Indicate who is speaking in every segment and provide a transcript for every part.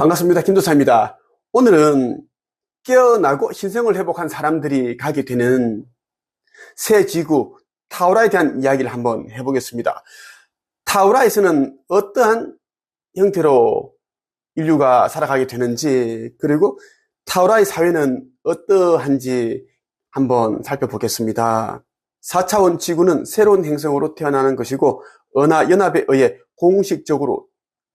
Speaker 1: 반갑습니다. 김도사입니다. 오늘은 깨어나고 신성을 회복한 사람들이 가게 되는 새 지구 타우라에 대한 이야기를 한번 해보겠습니다. 타우라에서는 어떠한 형태로 인류가 살아가게 되는지, 그리고 타우라의 사회는 어떠한지 한번 살펴보겠습니다. 4차원 지구는 새로운 행성으로 태어나는 것이고 은하연합에 의해 공식적으로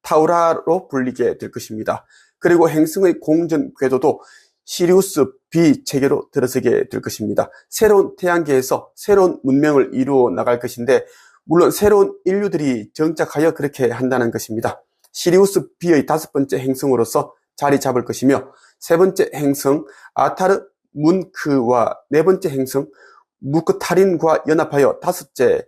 Speaker 1: 타우라로 불리게 될 것입니다. 그리고 행성의 공전 궤도도 시리우스 B 체계로 들어서게 될 것입니다. 새로운 태양계에서 새로운 문명을 이루어 나갈 것인데, 물론 새로운 인류들이 정착하여 그렇게 한다는 것입니다. 시리우스 B의 5번째 행성으로서 자리 잡을 것이며, 3번째 행성 아타르 문크와 4번째 행성 무크타린과 연합하여 5째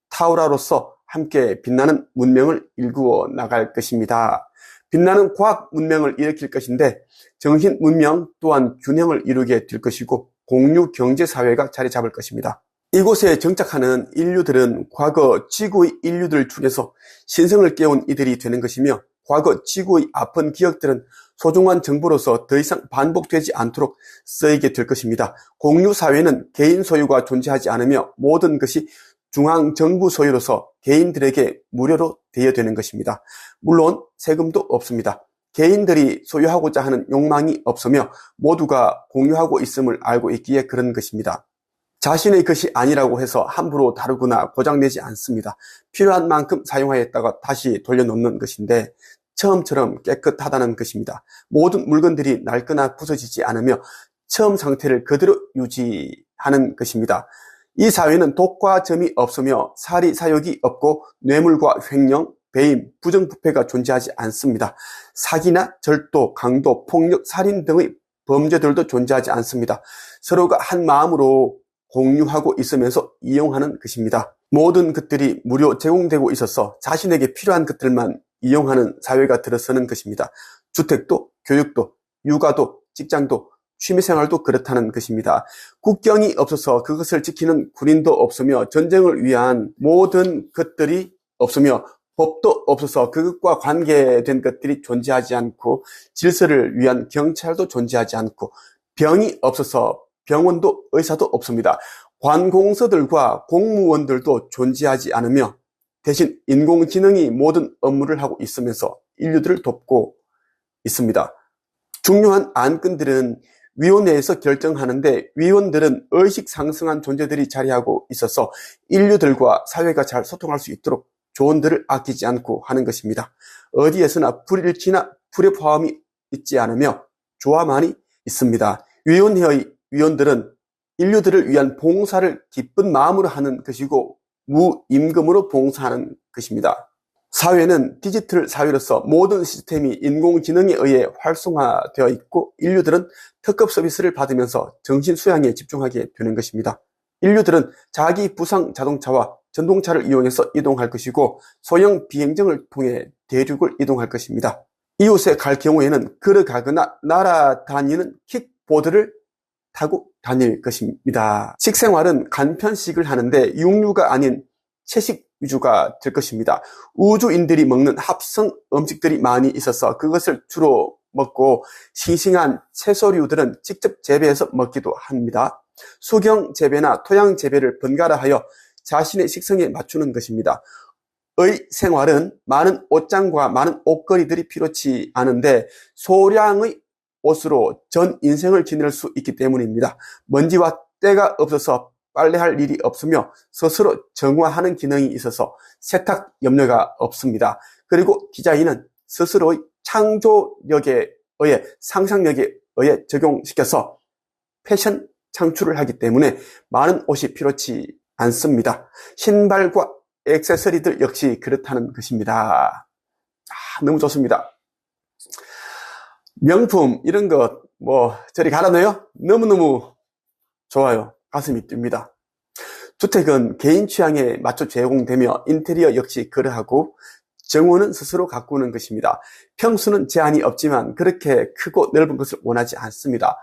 Speaker 1: 타우라로서 함께 빛나는 문명을 일구어 나갈 것입니다. 빛나는 과학 문명을 일으킬 것인데, 정신 문명 또한 균형을 이루게 될 것이고 공유 경제 사회가 자리 잡을 것입니다. 이곳에 정착하는 인류들은 과거 지구의 인류들 중에서 신성을 깨운 이들이 되는 것이며, 과거 지구의 아픈 기억들은 소중한 정보로서 더 이상 반복되지 않도록 쓰이게 될 것입니다. 공유 사회는 개인 소유가 존재하지 않으며 모든 것이 중앙정부 소유로서 개인들에게 무료로 대여되는 것입니다. 물론 세금도 없습니다. 개인들이 소유하고자 하는 욕망이 없으며 모두가 공유하고 있음을 알고 있기에 그런 것입니다. 자신의 것이 아니라고 해서 함부로 다루거나 고장내지 않습니다. 필요한 만큼 사용하였다가 다시 돌려놓는 것인데 처음처럼 깨끗하다는 것입니다. 모든 물건들이 낡거나 부서지지 않으며 처음 상태를 그대로 유지하는 것입니다. 이 사회는 독과 점이 없으며 사리 사욕이 없고 뇌물과 횡령, 배임, 부정부패가 존재하지 않습니다. 사기나 절도, 강도, 폭력, 살인 등의 범죄들도 존재하지 않습니다. 서로가 한 마음으로 공유하고 있으면서 이용하는 것입니다. 모든 것들이 무료 제공되고 있어서 자신에게 필요한 것들만 이용하는 사회가 들어서는 것입니다. 주택도, 교육도, 육아도, 직장도, 취미생활도 그렇다는 것입니다. 국경이 없어서 그것을 지키는 군인도 없으며 전쟁을 위한 모든 것들이 없으며 법도 없어서 그것과 관계된 것들이 존재하지 않고 질서를 위한 경찰도 존재하지 않고 병이 없어서 병원도 의사도 없습니다. 관공서들과 공무원들도 존재하지 않으며 대신 인공지능이 모든 업무를 하고 있으면서 인류들을 돕고 있습니다. 중요한 안건들은 위원회에서 결정하는데 위원들은 의식 상승한 존재들이 자리하고 있어서 인류들과 사회가 잘 소통할 수 있도록 조언들을 아끼지 않고 하는 것입니다. 어디에서나 불일치나 불협화음이 있지 않으며 조화만이 있습니다. 위원회의 위원들은 인류들을 위한 봉사를 기쁜 마음으로 하는 것이고 무임금으로 봉사하는 것입니다. 사회는 디지털 사회로서 모든 시스템이 인공지능에 의해 활성화되어 있고 인류들은 특급 서비스를 받으면서 정신 수양에 집중하게 되는 것입니다. 인류들은 자기 부상 자동차와 전동차를 이용해서 이동할 것이고 소형 비행정을 통해 대륙을 이동할 것입니다. 이웃에 갈 경우에는 걸어가거나 날아다니는 킥보드를 타고 다닐 것입니다. 식생활은 간편식을 하는데 육류가 아닌 채식 위주가 될 것입니다. 우주인들이 먹는 합성 음식들이 많이 있어서 그것을 주로 먹고 싱싱한 채소류들은 직접 재배해서 먹기도 합니다. 수경 재배나 토양 재배를 번갈아 하여 자신의 식성에 맞추는 것입니다. 의 생활은 많은 옷장과 많은 옷걸이들이 필요치 않은데 소량의 옷으로 전 인생을 지낼 수 있기 때문입니다. 먼지와 때가 없어서 빨래할 일이 없으며 스스로 정화하는 기능이 있어서 세탁 염려가 없습니다. 그리고 디자인은 스스로의 창조력에 의해 상상력에 의해 적용시켜서 패션 창출을 하기 때문에 많은 옷이 필요치 않습니다. 신발과 액세서리들 역시 그렇다는 것입니다. 너무 좋습니다. 명품 이런 것 저리 가라네요. 너무너무 좋아요. 가슴이 뜁니다. 주택은 개인 취향에 맞춰 제공되며 인테리어 역시 그러하고 정원은 스스로 가꾸는 것입니다. 평수는 제한이 없지만 그렇게 크고 넓은 것을 원하지 않습니다.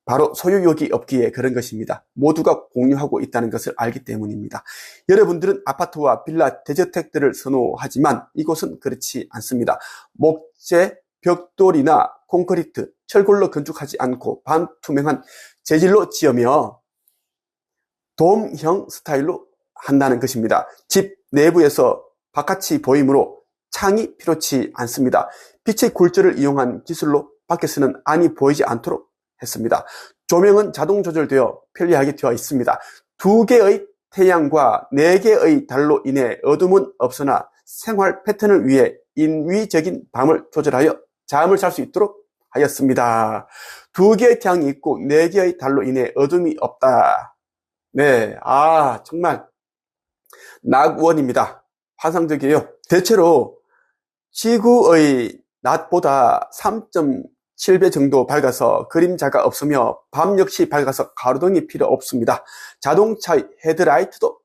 Speaker 1: 바로 소유욕이 없기에 그런 것입니다. 모두가 공유하고 있다는 것을 알기 때문입니다. 여러분들은 아파트와 빌라, 대저택들을 선호하지만 이곳은 그렇지 않습니다. 목재, 벽돌이나 콘크리트, 철골로 건축하지 않고 반투명한 재질로 지으며 돔형 스타일로 한다는 것입니다. 집 내부에서 바깥이 보이므로 창이 필요치 않습니다. 빛의 굴절을 이용한 기술로 밖에서는 안이 보이지 않도록 했습니다. 조명은 자동 조절되어 편리하게 되어 있습니다. 2개의 태양과 4개의 달로 인해 어둠은 없으나 생활 패턴을 위해 인위적인 밤을 조절하여 잠을 잘 수 있도록 하였습니다. 2개의 태양이 있고 4개의 달로 인해 어둠이 없다. 네, 정말 낙원입니다. 환상적이에요. 대체로 지구의 낮보다 3.7배 정도 밝아서 그림자가 없으며 밤 역시 밝아서 가로등이 필요 없습니다. 자동차의 헤드라이트도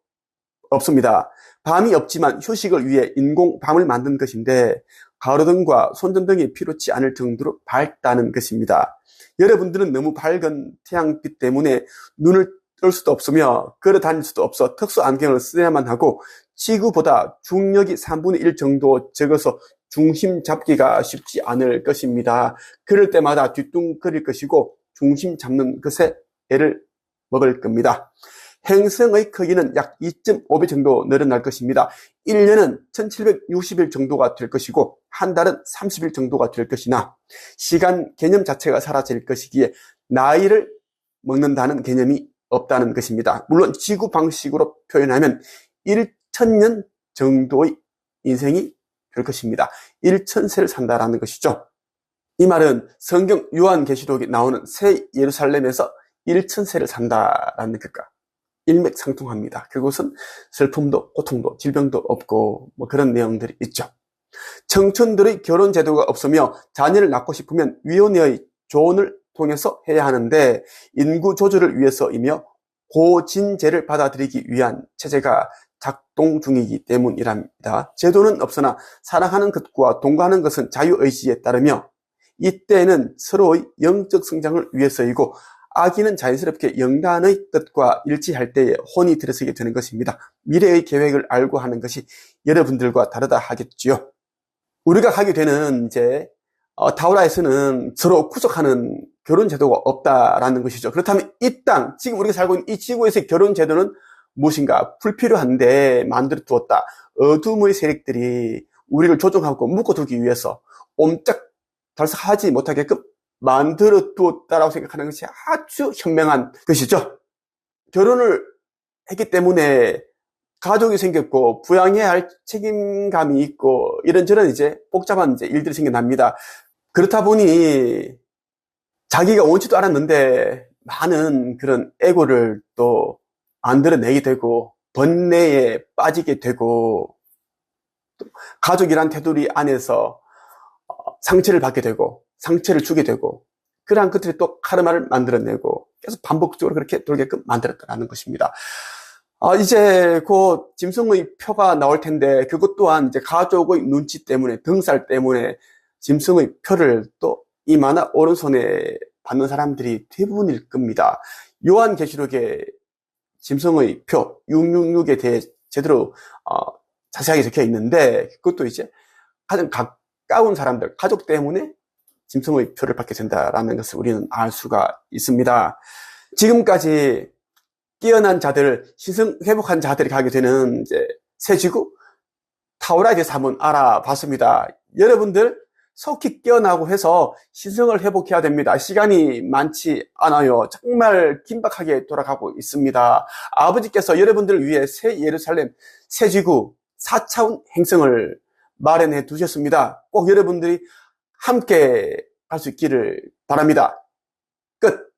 Speaker 1: 없습니다. 밤이 없지만 휴식을 위해 인공 밤을 만든 것인데 가로등과 손전등이 필요치 않을 정도로 밝다는 것입니다. 여러분들은 너무 밝은 태양빛 때문에 눈을 뜰 수도 없으며 걸어 다닐 수도 없어 특수 안경을 써야만 하고 지구보다 중력이 3분의 1 정도 적어서 중심 잡기가 쉽지 않을 것입니다. 그럴 때마다 뒤뚱거릴 것이고 중심 잡는 것에 애를 먹을 겁니다. 행성의 크기는 약 2.5배 정도 늘어날 것입니다. 1년은 1760일 정도가 될 것이고 한 달은 30일 정도가 될 것이나 시간 개념 자체가 사라질 것이기에 나이를 먹는다는 개념이 없다는 것입니다. 물론 지구 방식으로 표현하면 1000년 정도의 인생이 될 것입니다. 1000세를 산다라는 것이죠. 이 말은 성경 요한계시록에 나오는 새 예루살렘에서 1000세를 산다라는 것과 일맥상통합니다. 그곳은 슬픔도 고통도 질병도 없고 그런 내용들이 있죠. 청춘들의 결혼 제도가 없으며 자녀를 낳고 싶으면 위원회의 조언을 통해서 해야 하는데 인구 조절을 위해서이며 고진제를 받아들이기 위한 체제가 작동 중이기 때문이랍니다. 제도는 없으나 사랑하는 것과 동거하는 것은 자유의지에 따르며 이때는 서로의 영적 성장을 위해서이고 아기는 자연스럽게 영단의 뜻과 일치할 때에 혼이 들어서게 되는 것입니다. 미래의 계획을 알고 하는 것이 여러분들과 다르다 하겠지요. 우리가 가게 되는 타우라에서는 서로 구속하는 결혼 제도가 없다라는 것이죠. 그렇다면 이 땅, 지금 우리가 살고 있는 이 지구에서의 결혼 제도는 무엇인가? 불필요한데 만들어 두었다. 어둠의 세력들이 우리를 조종하고 묶어두기 위해서 옴짝달싹하지 못하게끔 만들어 두었다라고 생각하는 것이 아주 현명한 것이죠. 결혼을 했기 때문에 가족이 생겼고 부양해야 할 책임감이 있고 이런저런 복잡한 일들이 생겨납니다. 그렇다 보니 자기가 원치도 않았는데 많은 그런 애고를 또 만들어내게 되고 번뇌에 빠지게 되고 또 가족이란 테두리 안에서 상처를 받게 되고 상처를 주게 되고 그러한 것들이 또 카르마를 만들어내고 계속 반복적으로 그렇게 돌게끔 만들었다는 것입니다. 이제 곧 짐승의 표가 나올 텐데 그것 또한 가족의 눈치 때문에 등살 때문에 짐승의 표를 또 이마나 오른손에 받는 사람들이 대부분일 겁니다. 요한계시록에 짐승의 표 666에 대해 제대로 자세하게 적혀 있는데 그것도 가장 가까운 사람들 가족 때문에 짐승의 표를 받게 된다라는 것을 우리는 알 수가 있습니다. 지금까지 깨어난 자들, 신성 회복한 자들이 가게 되는 새 지구 타우라에 대해서 한번 알아봤습니다. 여러분들 속히 깨어나고 해서 신성을 회복해야 됩니다. 시간이 많지 않아요. 정말 긴박하게 돌아가고 있습니다. 아버지께서 여러분들을 위해 새 예루살렘, 새 지구, 4차원 행성을 마련해 두셨습니다. 꼭 여러분들이 함께 갈 수 있기를 바랍니다. 끝.